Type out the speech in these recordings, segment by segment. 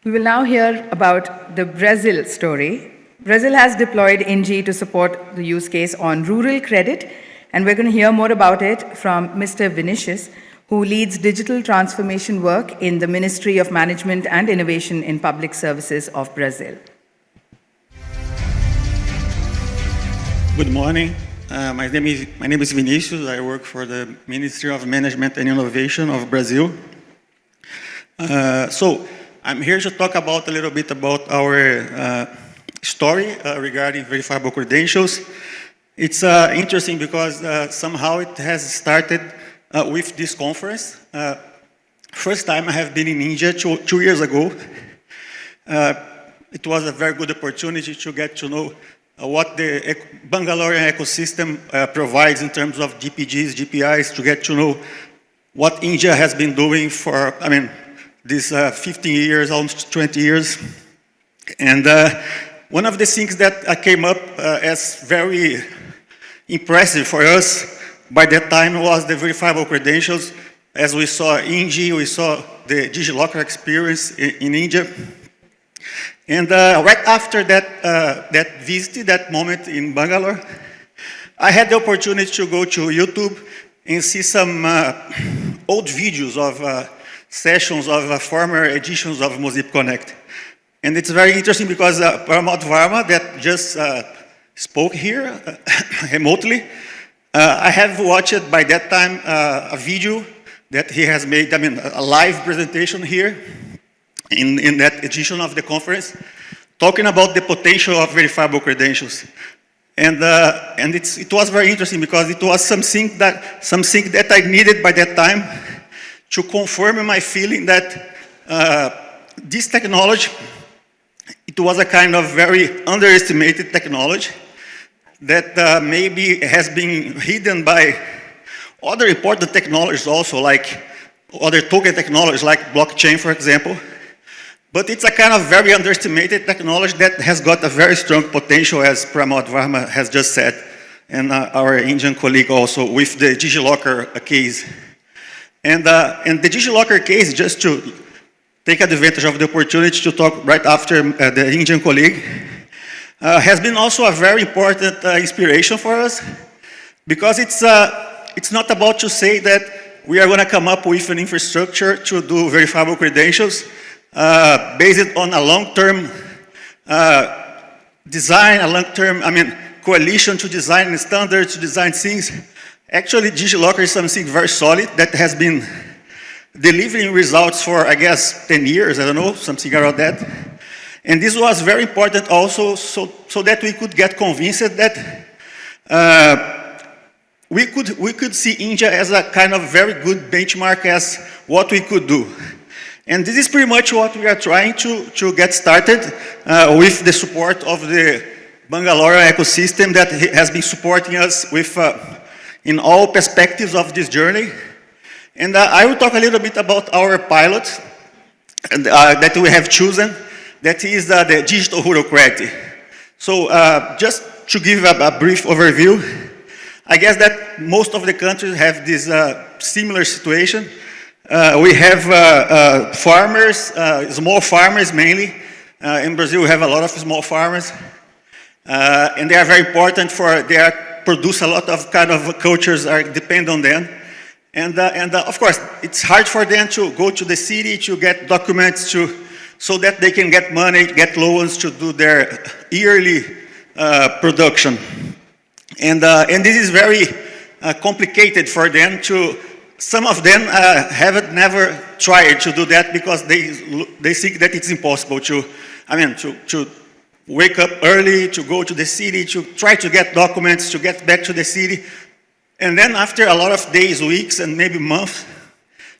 We will now hear about the Brazil story. Brazil has deployed Inji to support the use case on rural credit, and we're going to hear more about it from Mr. Vinicius, who leads digital transformation work in the Ministry of Management and Innovation in Public Services of Brazil. Good morning. My name is Vinicius. I work for the Ministry of Management and Innovation of Brazil. So I'm here to talk about a little bit about our story regarding verifiable credentials. It's interesting because somehow it has started with this conference. First time I have been in India two years ago. It was a very good opportunity to get to know what the Bangalorean ecosystem provides in terms of GPGs, GPIs, to get to know what India has been doing for, these 15 years, almost 20 years. And one of the things that came up as very impressive for us by that time was the verifiable credentials. As we saw Inji, we saw the DigiLocker experience in India. And right after that visit, that moment in Bangalore, I had the opportunity to go to YouTube and see some old videos of sessions of former editions of MOSIP Connect. And it's very interesting because Pramod Varma, that just spoke here remotely, I have watched by that time a video that he has made, a live presentation here in that edition of the conference, talking about the potential of verifiable credentials. And it was very interesting because it was something that I needed by that time to confirm my feeling that this technology, it was a kind of very underestimated technology that maybe has been hidden by other important technologies also, like other token technologies like blockchain, for example. But it's a kind of very underestimated technology that has got a very strong potential, as Pramod Varma has just said, and our Indian colleague also with the DigiLocker case. And the DigiLocker case, just to take advantage of the opportunity to talk right after the Indian colleague, has been also a very important inspiration for us, because it's not about to say that we are going to come up with an infrastructure to do verifiable credentials based on a long-term design, a long-term, coalition to design standards, to design things. Actually, DigiLocker is something very solid that has been delivering results for, I guess, 10 years, I don't know, something around that. And this was very important also so that we could get convinced that we could see India as a kind of very good benchmark as what we could do. And this is pretty much what we are trying to get started with the support of the Bangalore ecosystem that has been supporting us with in all perspectives of this journey. And I will talk a little bit about our pilot that we have chosen, that is the digital rural credit. So just to give a brief overview, I guess that most of the countries have this similar situation. We have farmers, small farmers mainly. In Brazil, we have a lot of small farmers. And they are very important for their produce a lot of kind of cultures are depend on them. And of course, it's hard for them to go to the city to get documents so that they can get money, get loans to do their yearly production. And this is very complicated for them to, some of them haven't never tried to do that because they think that it's impossible to wake up early, to go to the city, to try to get documents, to get back to the city. And then after a lot of days, weeks, and maybe months,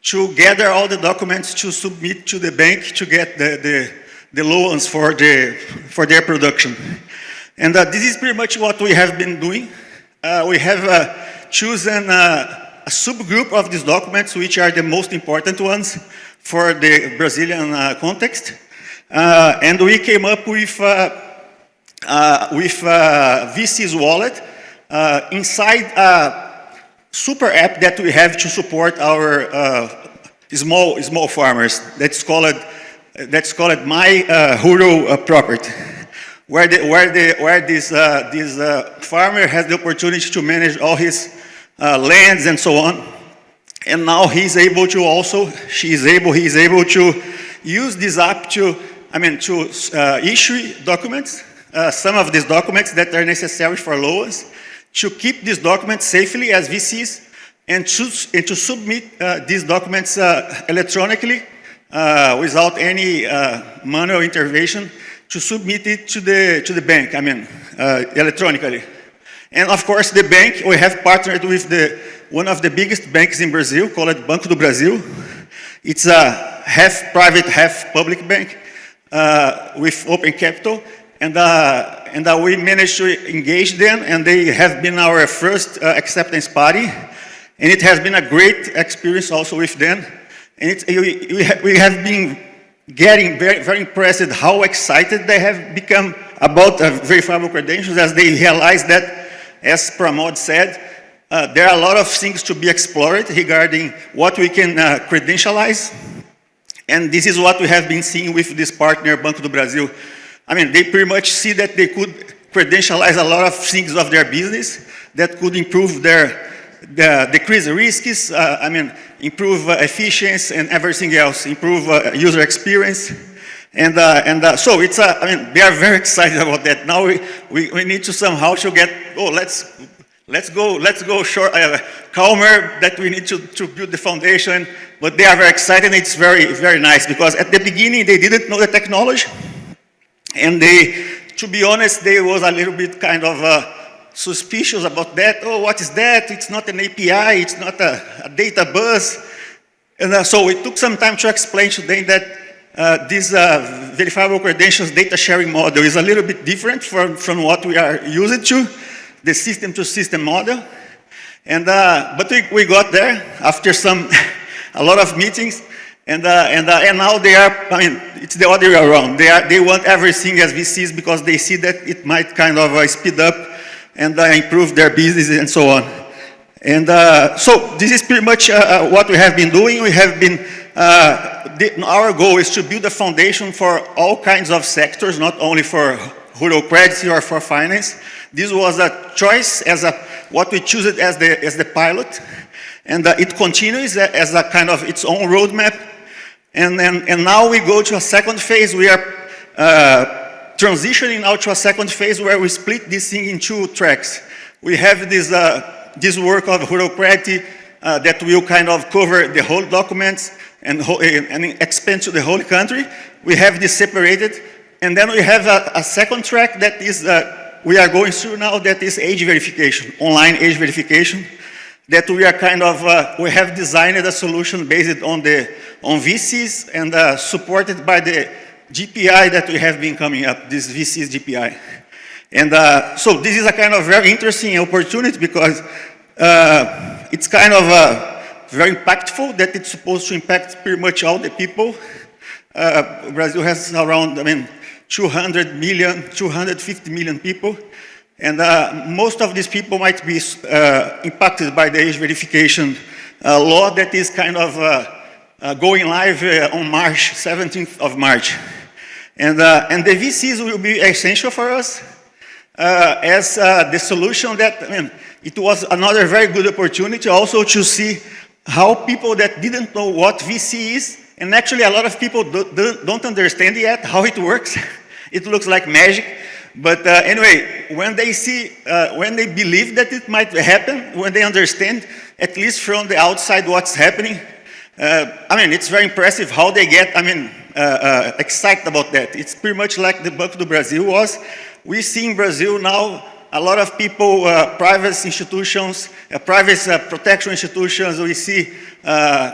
to gather all the documents to submit to the bank to get the loans for their production. And this is pretty much what we have been doing. We have chosen a subgroup of these documents, which are the most important ones for the Brazilian context. And we came up with VC's wallet inside a super app that we have to support our small farmers. That's called that's called My Rural Property, where this farmer has the opportunity to manage all his lands and so on. And now he's able to also, he's able to use this app to issue documents, some of these documents that are necessary for loans, to keep these documents safely as VCs, and to submit these documents electronically without any manual intervention, to submit it to the bank, electronically. And of course, the bank, we have partnered with one of the biggest banks in Brazil, called Banco do Brasil. It's a half private, half public bank with open capital. And we managed to engage them, and they have been our first acceptance party. And it has been a great experience also with them. And we have been getting very, very impressed how excited they have become about verifiable credentials, as they realize that, as Pramod said, there are a lot of things to be explored regarding what we can credentialize. And this is what we have been seeing with this partner, Banco do Brasil. They pretty much see that they could credentialize a lot of things of their business that could improve decrease risks, improve efficiency and everything else, improve user experience. So it's they are very excited about that. Now we need to somehow to get, let's go short, calmer, that we need to build the foundation. But they are very excited, and it's very, very nice, because at the beginning they didn't know the technology. And to be honest, they was a little bit kind of suspicious about that. Oh, what is that? It's not an API, it's not a data bus. And so it took some time to explain to them that this verifiable credentials data sharing model is a little bit different from what we are used to, the system-to-system model. And but we got there after a lot of meetings. And now they are, it's the other way around. They want everything as VCs, because they see that it might kind of speed up and improve their business and so on. And so this is pretty much what we have been doing. We have been, our goal is to build a foundation for all kinds of sectors, not only for rural credit or for finance. This was a choice as what we chose it as the pilot. And it continues as a kind of its own roadmap. And now we go to a second phase. We are transitioning now to a second phase where we split this thing in two tracks. We have this work of rural credit that will kind of cover the whole documents and expand to the whole country. We have this separated. And then we have a second track that is, we are going through now, that is age verification, online age verification. That we are kind of, we have designed a solution based on VCs and supported by the GPI that we have been coming up, this VCs GPI. And so this is a kind of very interesting opportunity, because it's kind of very impactful, that it's supposed to impact pretty much all the people. Brazil has around, 200 million, 250 million people. And most of these people might be impacted by the age verification law that is kind of going live on March, 17th of March. And the VCs will be essential for us as the solution that, it was another very good opportunity also to see how people that didn't know what VC is, and actually a lot of people don't understand yet how it works. It looks like magic. But anyway, when they see, when they believe that it might happen, when they understand, at least from the outside, what's happening, it's very impressive how they get, excited about that. It's pretty much like the Banco do Brasil was. We see in Brazil now a lot of people, private institutions, private protection institutions, we see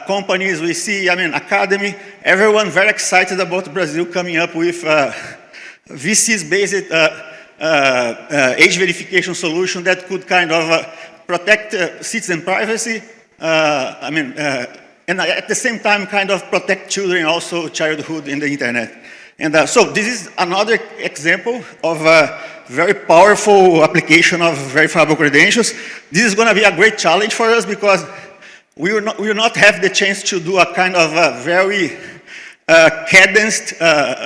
companies, we see, academy, everyone very excited about Brazil coming up with VCs-based age verification solution that could kind of protect citizen privacy, and at the same time kind of protect children, also childhood in the internet. And so this is another example of a very powerful application of verifiable credentials. This is going to be a great challenge for us, because we will not have the chance to do a kind of very cadenced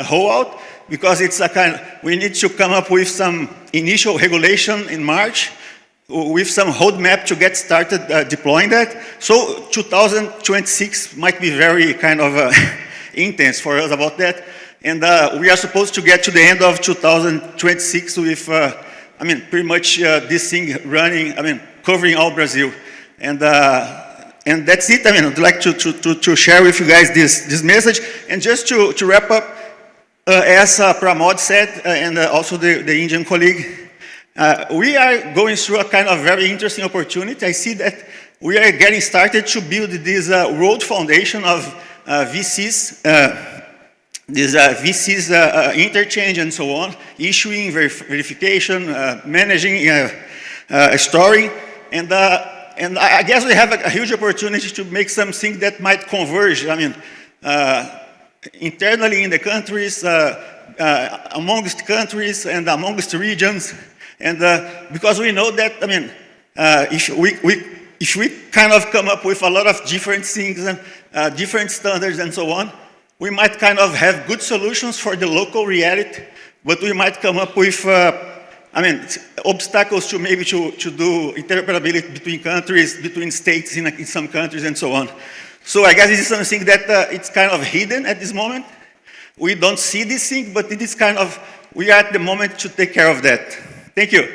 rollout, because it's a kind we need to come up with some initial regulation in March, with some roadmap to get started deploying that. So 2026 might be very kind of intense for us about that. And we are supposed to get to the end of 2026 with, I mean, pretty much this thing running, I mean, covering all Brazil. And that's it. I mean, I'd like to share with you guys this message. And just to wrap up, as Pramod said, and also the Indian colleague, we are going through a kind of very interesting opportunity. I see that we are getting started to build this road foundation of VCs, interchange and so on, issuing, verification, managing, storing, and I guess we have a huge opportunity to make something that might converge. I mean, internally in the countries, amongst countries and amongst regions. And because we know that, I mean, if we kind of come up with a lot of different things and different standards and so on, we might kind of have good solutions for the local reality, but we might come up with, I mean, obstacles to maybe to do interoperability between countries, between states in some countries and so on. So I guess this is something that it's kind of hidden at this moment. We don't see this thing, but it is kind of, we are at the moment to take care of that. Thank you.